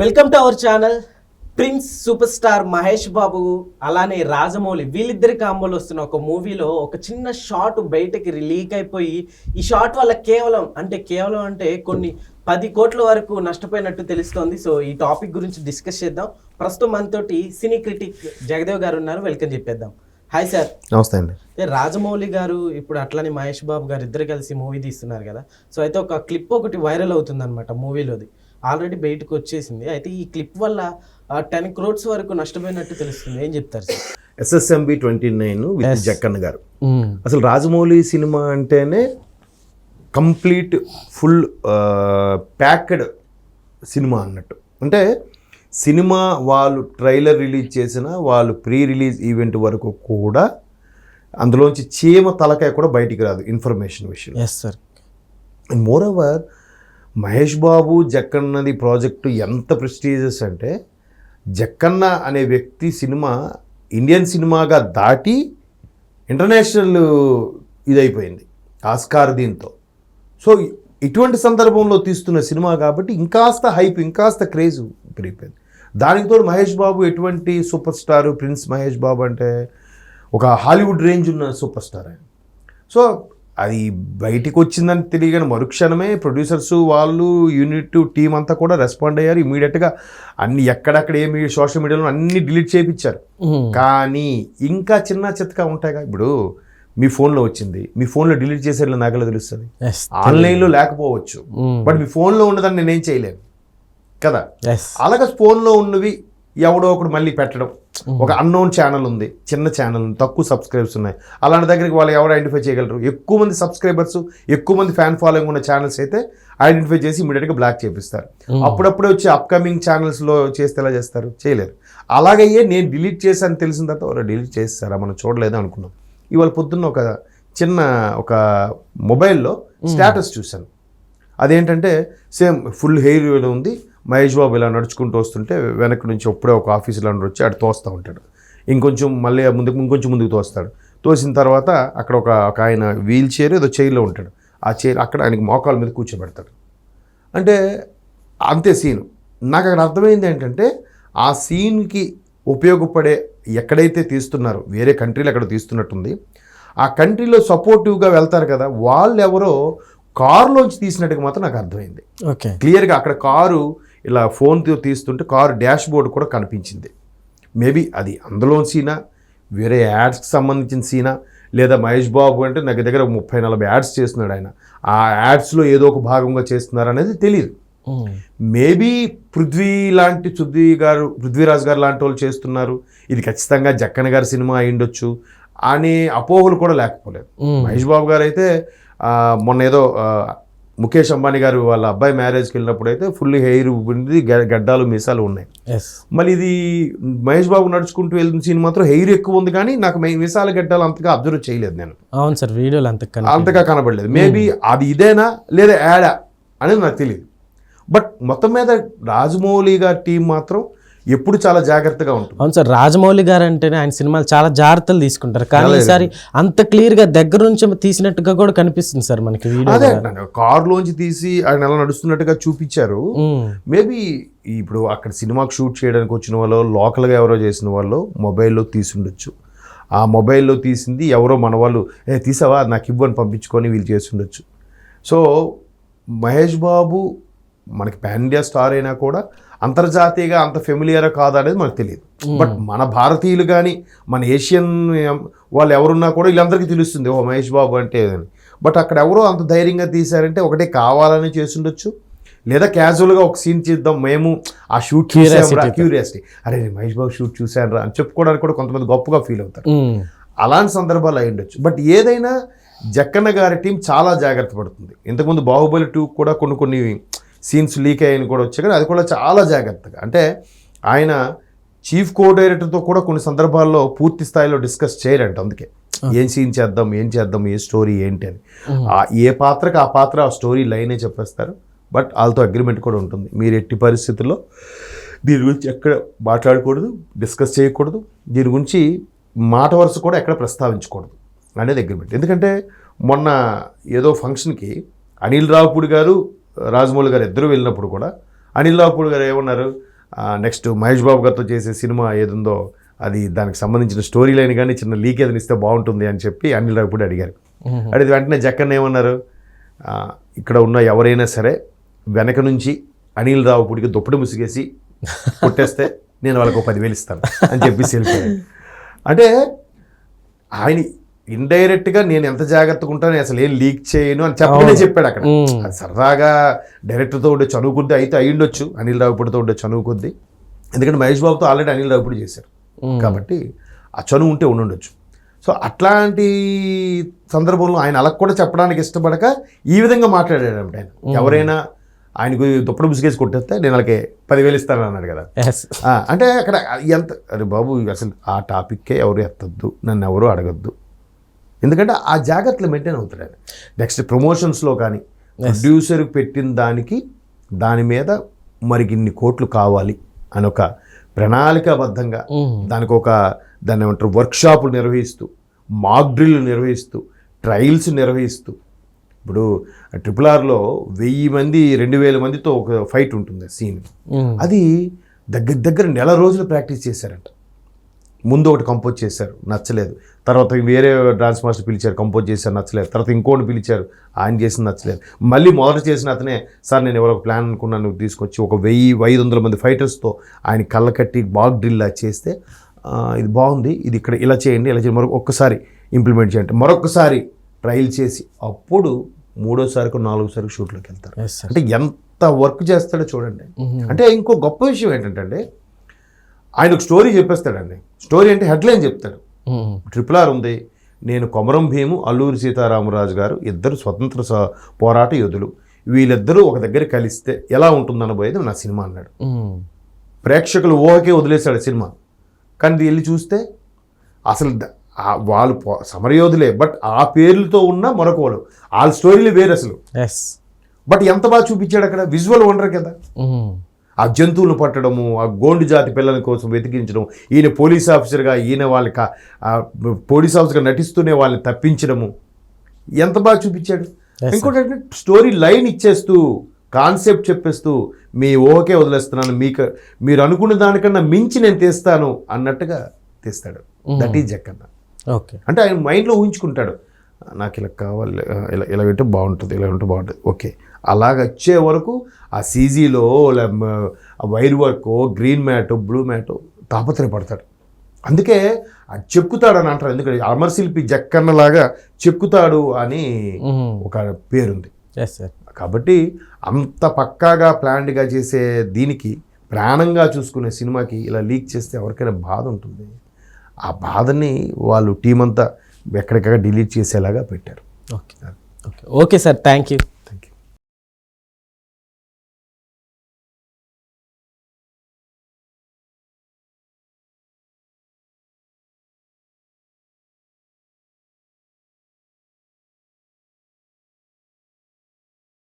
Welcome to our channel. Prince super star Mahesh Babu అలానే రాజమౌళి వీళ్ళిద్దరి కాంబోలో వస్తున్న ఒక మూవీలో ఒక చిన్న షాట్ బయటకి లీక్ అయిపోయి ఈ షాట్ వల్ల కేవలం అంటే కొన్ని 10 కోట్ల వరకు నష్టపోయినట్టు తెలుస్తోంది. సో ఈ టాపిక్ గురించి డిస్కస్ చేద్దాం. ప్రస్తుతం మనతోటి సినీ క్రిటిక్ జగదేవ్ గారు ఉన్నారు. వెల్కమ్ చెప్పేద్దాం. Hi sir. నమస్తే అండి. రాజమౌళి గారు ఇప్పుడు అట్లానే మహేష్ బాబు గారు ఇద్దరు కలిసి మూవీ తీస్తున్నారు కదా. సో అయితే ఒక క్లిప్ ఒకటి వైరల్ అవుతుంది అనమాట. మూవీలోది ఆల్రెడీ బయటకు వచ్చేసింది. అయితే ఈ క్లిప్ వల్ల 10 crores వరకు నష్టపోయినట్టు తెలుస్తుంది. ఏం చెప్తారు సార్? SSMB 29 విత్ జక్కన్న గారు. అసలు రాజమౌళి సినిమా అంటేనే కంప్లీట్ ఫుల్ ప్యాక్డ్ సినిమా అన్నట్టు. అంటే సినిమా వాళ్ళు ట్రైలర్ రిలీజ్ చేసిన వాళ్ళు ప్రీ రిలీజ్ ఈవెంట్ వరకు కూడా అందులోంచి చీమ తలకాయ కూడా బయటికి రాదు ఇన్ఫర్మేషన్ విషయం. Yes sir. And moreover Mahesh Babu జక్కన్నది ప్రాజెక్టు ఎంత ప్రెస్టీజియస్ అంటే జక్కన్న అనే వ్యక్తి సినిమా ఇండియన్ సినిమాగా దాటి ఇంటర్నేషనల్ ఇదైపోయింది ఆస్కార్ దీంతో. సో ఇటువంటి సందర్భంలో తీస్తున్న సినిమా కాబట్టి ఇంకాస్త హైప్ ఇంకాస్త క్రేజ్ పెరిగిపోయింది. దానికి తోడు మహేష్ బాబు ఎటువంటి super star, prince Mahesh Babu అంటే ఒక హాలీవుడ్ రేంజ్ ఉన్న సూపర్ స్టార్ ఆయన. సో అది బయటికి వచ్చిందని తెలియగానే మరుక్షణమే ప్రొడ్యూసర్స్ వాళ్ళు యూనిట్ టీం అంతా కూడా రెస్పాండ్ అయ్యారు. ఇమీడియట్గా అన్ని ఎక్కడక్కడ ఏమి సోషల్ మీడియాలో అన్ని డిలీట్ చేయించారు. కానీ ఇంకా చిన్న చిత్తగా ఉంటాయిగా. ఇప్పుడు మీ ఫోన్లో వచ్చింది, మీ ఫోన్లో డిలీట్ చేసేలా నాకెలా తెలుస్తుంది? ఆన్లైన్లో లేకపోవచ్చు, బట్ మీ ఫోన్లో ఉన్నదాన్ని నేనేం చేయలేను కదా. అలాగే ఫోన్లో ఉన్నవి ఎవడో ఒకడు మళ్ళీ పెట్టడం. ఒక అన్నోన్ ఛానల్ ఉంది, చిన్న ఛానల్ ఉంది, తక్కువ సబ్స్క్రైబర్స్ ఉన్నాయి. అలాంటి దగ్గరికి వాళ్ళు ఎవరు ఐడెంటిఫై చేయగలరు? ఎక్కువ మంది సబ్స్క్రైబర్స్, ఎక్కువ మంది ఫ్యాన్ ఫాలోయింగ్ ఉన్న ఛానల్స్ అయితే ఐడెంటిఫై చేసి ఇమీడియట్గా బ్లాక్ చేపిస్తారు. అప్పుడప్పుడే వచ్చి అప్కమింగ్ ఛానల్స్లో చేస్తే ఎలా చేస్తారు? చేయలేరు. అలాగయ్యే నేను డిలీట్ చేశాను తెలిసిన తర్వాత ఎవరో డిలీట్ చేస్తారా మనం చూడలేదు అనుకున్నాం. ఇవాళ పొద్దున్న ఒక చిన్న ఒక మొబైల్లో స్టేటస్ చూశాను. అదేంటంటే సేమ్ ఫుల్ హెయిర్ ఉంది, మహేష్ బాబు ఇలా నడుచుకుంటూ వస్తుంటే వెనక నుంచి అప్పుడే ఒక ఆఫీసులో వచ్చి అటు తోస్తూ ఉంటాడు. ఇంకొంచెం మళ్ళీ ఇంకొంచెం ముందుకు తోస్తాడు. తోసిన తర్వాత అక్కడ ఒక ఆయన వీల్ చైర్ ఏదో చైర్లో ఉంటాడు. ఆ చైర్ అక్కడ ఆయనకి మోకాల మీద కూర్చోబెడతాడు. అంటే అంతే సీను. నాకు అక్కడ అర్థమైంది ఏంటంటే ఆ సీన్కి ఉపయోగపడే ఎక్కడైతే తీస్తున్నారో వేరే కంట్రీలో ఎక్కడ తీస్తున్నట్టుంది, ఆ కంట్రీలో సపోర్టివ్గా వెళ్తారు కదా, వాళ్ళు ఎవరో కారులోంచి తీసినట్టుగా మాత్రం నాకు అర్థమైంది. ఓకే, క్లియర్గా అక్కడ కారు ఇలా ఫోన్తో తీస్తుంటే కారు డాష్ బోర్డు కూడా కనిపించింది. మేబీ అది అందులో సీనా, వేరే యాడ్స్కి సంబంధించిన సీనా, లేదా మహేష్ బాబు అంటే నాకు దగ్గర 30-40 యాడ్స్ చేస్తున్నాడు ఆయన, ఆ యాడ్స్లో ఏదో ఒక భాగంగా చేస్తున్నారు అనేది తెలియదు. మేబీ పృథ్వీరాజ్ గారు లాంటి వాళ్ళు చేస్తున్నారు, ఇది ఖచ్చితంగా జక్కన్న గారి సినిమా అయ్యుండొచ్చు అనే అపోహలు కూడా లేకపోలేదు. మహేష్ బాబు గారు అయితే మొన్న ఏదో ముఖేష్ అంబానీ గారు వాళ్ళ అబ్బాయి మ్యారేజ్కి వెళ్ళినప్పుడు అయితే ఫుల్ హెయిర్ ఉంది, గడ్డాలు మీసాలు ఉన్నాయి. మళ్ళీ ఇది మహేష్ బాబు నడుచుకుంటూ వెళ్ళిన సీన్ మాత్రం హెయిర్ ఎక్కువ ఉంది, కానీ నాకు మీసాల గడ్డాలు అంతగా అబ్జర్వ్ చేయలేదు నేను. అవును సార్, వీడియోలు అంతగా కనబడలేదు. మేబీ అది ఇదేనా లేదా యాడా అనేది నాకు తెలియదు. బట్ మొత్తం మీద రాజమౌళి గారి టీం మాత్రం ఎప్పుడు చాలా జాగ్రత్తగా ఉంటుంది. అవును సార్, రాజమౌళి గారు అంటేనే ఆయన సినిమాలు చాలా జాగ్రత్తలు తీసుకుంటారు. కానీ ఈసారి అంత క్లియర్గా దగ్గర నుంచి తీసినట్టుగా కూడా కనిపిస్తుంది సార్ మనకి. అదే కారులోంచి తీసి ఆయన ఎలా నడుస్తున్నట్టుగా చూపించారు. మేబీ ఇప్పుడు అక్కడ సినిమాకి షూట్ చేయడానికి వచ్చిన వాళ్ళు లోకల్గా ఎవరో చేసిన వాళ్ళు మొబైల్లో తీసుండొచ్చు. ఆ మొబైల్లో తీసింది ఎవరో మన వాళ్ళు తీసావా నాకు ఇవ్వని పంపించుకొని వీళ్ళు చేస్తుండొచ్చు. సో మహేష్ బాబు మనకి పాన్ ఇండియా స్టార్ అయినా కూడా అంతర్జాతీయంగా అంత ఫెమిలియర్ కాదా అనేది మనకు తెలియదు. బట్ మన భారతీయులు కానీ మన ఏషియన్ వాళ్ళు ఎవరున్నా కూడా వీళ్ళందరికీ తెలుస్తుంది ఓ మహేష్ బాబు అంటే అని. బట్ అక్కడ ఎవరో అంత ధైర్యంగా తీశారంటే ఒకటే కావాలని చేస్తుండొచ్చు, లేదా క్యాజువల్గా ఒక సీన్ చేద్దాం మేము ఆ షూట్ క్యూరియాసిటీ, అరే మహేష్ బాబు షూట్ చూశాను రా అని చెప్పుకోవడానికి కూడా కొంతమంది గొప్పగా ఫీల్ అవుతారు. అలాంటి సందర్భాలు అయి ఉండొచ్చు. బట్ ఏదైనా జక్కన్న గారి టీం చాలా జాగ్రత్త పడుతుంది. ఇంతకుముందు బాహుబలి 2 కూడా కొన్ని సీన్స్ లీక్ అయ్యని కూడా వచ్చాయి, కానీ అది కూడా చాలా జాగ్రత్తగా. అంటే ఆయన చీఫ్ కో డైరెక్టర్తో కూడా కొన్ని సందర్భాల్లో పూర్తి స్థాయిలో డిస్కస్ చేయరంట. అందుకే ఏం సీన్ చేద్దాం, ఏ స్టోరీ ఏంటి అని. ఏ పాత్రకు ఆ పాత్ర ఆ స్టోరీ లైనే చెప్పేస్తారు. బట్ వాళ్ళతో అగ్రిమెంట్ కూడా ఉంటుంది, మీరు ఎట్టి పరిస్థితుల్లో దీని గురించి ఎక్కడ మాట్లాడకూడదు, డిస్కస్ చేయకూడదు, దీని గురించి మాట వరుస కూడా ఎక్కడ ప్రస్తావించకూడదు అనేది అగ్రిమెంట్. ఎందుకంటే మొన్న ఏదో ఫంక్షన్కి అనిల్ రావుపూడి గారు రాజమౌళి గారు ఇద్దరు వెళ్ళినప్పుడు కూడా అనిల్ రావుపూడి గారు ఏమన్నారు, నెక్స్ట్ మహేష్ బాబు గారితో చేసే సినిమా ఏదుందో అది దానికి సంబంధించిన స్టోరీ లైన్ కానీ చిన్న లీక్ ఏదైనా ఇస్తే బాగుంటుంది అని చెప్పి అనిల్ రావుపూడి అడిగారు. అడిగితే వెంటనే జక్కన్న ఏమన్నారు, ఇక్కడ ఉన్న ఎవరైనా సరే వెనక నుంచి అనిల్ రావుపూడికి దుప్పటి ముసిగేసి కొట్టేస్తే నేను వాళ్ళకు 10,000 ఇస్తాను అని చెప్పేసి వెళ్ళిపోయాడు. అంటే ఆయన ఇండైరెక్ట్గా నేను ఎంత జాగ్రత్తగా ఉంటాను, అసలు ఏం లీక్ చేయను అని చెప్పనే చెప్పాడు అక్కడ. అది సరదాగా డైరెక్టర్తో ఉండే చనువుకొద్ది అయితే అయ్యుండొచ్చు, అనిల్ రావుపూడితో ఉండే చనువుకొద్ది. ఎందుకంటే మహేష్ బాబుతో ఆల్రెడీ అనిల్ రావుపూడి చేశారు కాబట్టి ఆ చనువు ఉంటే ఉండుండొచ్చు. సో అట్లాంటి సందర్భంలో ఆయన అలా కూడా చెప్పడానికి ఇష్టపడక ఈ విధంగా మాట్లాడాడు అంటే ఆయన. ఎవరైనా ఆయనకు దుప్పటి ముసుగేసి కొట్టేస్తే నేను వాళ్ళకి 10,000 ఇస్తాను అన్నాడు కదా. అంటే అక్కడ ఎంత అరే బాబు అసలు ఆ టాపిక్కే ఎవరు ఎత్తద్దు, నన్ను ఎవరు అడగద్దు, ఎందుకంటే ఆ జాగ్రత్తలు మెయింటైన్ అవుతాడు ఆయన. నెక్స్ట్ ప్రమోషన్స్లో కానీ ప్రొడ్యూసర్కి పెట్టిన దాని మీద మరికి ఇన్ని కోట్లు కావాలి అని ఒక ప్రణాళికాబద్ధంగా దాన్ని ఏమంటారు వర్క్షాపులు నిర్వహిస్తూ, మాక్ డ్రిల్ నిర్వహిస్తూ, ట్రయల్స్ నిర్వహిస్తూ. ఇప్పుడు RRRలో 1000 మంది 2000 మందితో ఒక ఫైట్ ఉంటుంది సీన్. అది దగ్గర నెల రోజులు ప్రాక్టీస్ చేశారంట. ముందు ఒకటి కంపోజ్ చేశారు, నచ్చలేదు. తర్వాత వేరే డాన్స్ మాస్టర్ పిలిచారు, కంపోజ్ చేశారు, నచ్చలేదు. తర్వాత ఇంకోటి పిలిచారు, ఆయన చేసిన నచ్చలేదు. మళ్ళీ మొదట చేసిన అతనే సార్ నేను ఎవరో ఒక ప్లాన్ అనుకున్నాను తీసుకొచ్చి ఒక 1000-500 మంది ఫైటర్స్తో ఆయన కళ్ళ కట్టి బాగ్ డ్రిల్ చేస్తే ఇది బాగుంది, ఇది ఇక్కడ ఇలా చేయండి, ఇలా చేయండి, ఒక్కసారి ఇంప్లిమెంట్ చేయండి, మరొకసారి ట్రయల్ చేసి అప్పుడు 3వ సారికి 4వ సారికి షూట్లోకి వెళ్తారు. అంటే ఎంత వర్క్ చేస్తాడో చూడండి. అంటే ఇంకో గొప్ప విషయం ఏంటంటే ఆయన ఒక స్టోరీ చెప్పేస్తాడండి. స్టోరీ అంటే హెడ్లైన్ చెప్తాడు. RRR ఉంది, నేను కొమరం భీము, అల్లూరి సీతారామరాజు గారు ఇద్దరు స్వతంత్ర పోరాట యోధులు, వీళ్ళిద్దరూ ఒక దగ్గర కలిస్తే ఎలా ఉంటుందనబోయేది నా సినిమా అన్నాడు. ప్రేక్షకులు ఊహకే వదిలేశాడు సినిమా. కానీ వెళ్ళి చూస్తే అసలు వాళ్ళు సమరయోధులే, బట్ ఆ పేర్లతో ఉన్న మరొక వాళ్ళ స్టోరీలు వేరు అసలు. బట్ ఎంత బాగా చూపించాడు అక్కడ, విజువల్ వండర్ కదా. ఆ జంతువులను పట్టడము, ఆ గోండు జాతి పిల్లల కోసం వెతికించడం, ఈయన పోలీస్ ఆఫీసర్గా పోలీస్ ఆఫీసర్గా నటిస్తూనే వాళ్ళని తప్పించడము, ఎంత బాగా చూపించాడు. ఇంకోటి స్టోరీ లైన్ ఇచ్చేస్తూ కాన్సెప్ట్ చెప్పేస్తూ మీ ఊహకే వదిలేస్తున్నాను, మీరు అనుకున్న దానికన్నా మించి నేను తీస్తాను అన్నట్టుగా తీస్తాడు. That is Jakkanna. ఓకే, అంటే ఆయన మైండ్లో ఊహించుకుంటాడు, నాకు ఇలా కావాలి, ఇలా వింటే బాగుంటుంది, ఇలా ఉంటే బాగుంటుంది. ఓకే, అలాగ వచ్చే వరకు ఆ సీజీలో wire work, green mat, blue mat తాపత్రయపడతాడు. అందుకే అది చెక్కుతాడు అని అంటారు. ఎందుకంటే అమరశిల్పి జక్కన్నలాగా చెక్కుతాడు అని ఒక పేరుంది. కాబట్టి అంత పక్కాగా ప్లాన్డ్గా చేసే దీనికి, ప్రాణంగా చూసుకునే సినిమాకి ఇలా లీక్ చేస్తే ఎవరికైనా బాధ ఉంటుంది. ఆ బాధని వాళ్ళు టీం అంతా ఎక్కడికక్కడ డిలీట్ చేసేలాగా పెట్టారు. Okay sir, thank you.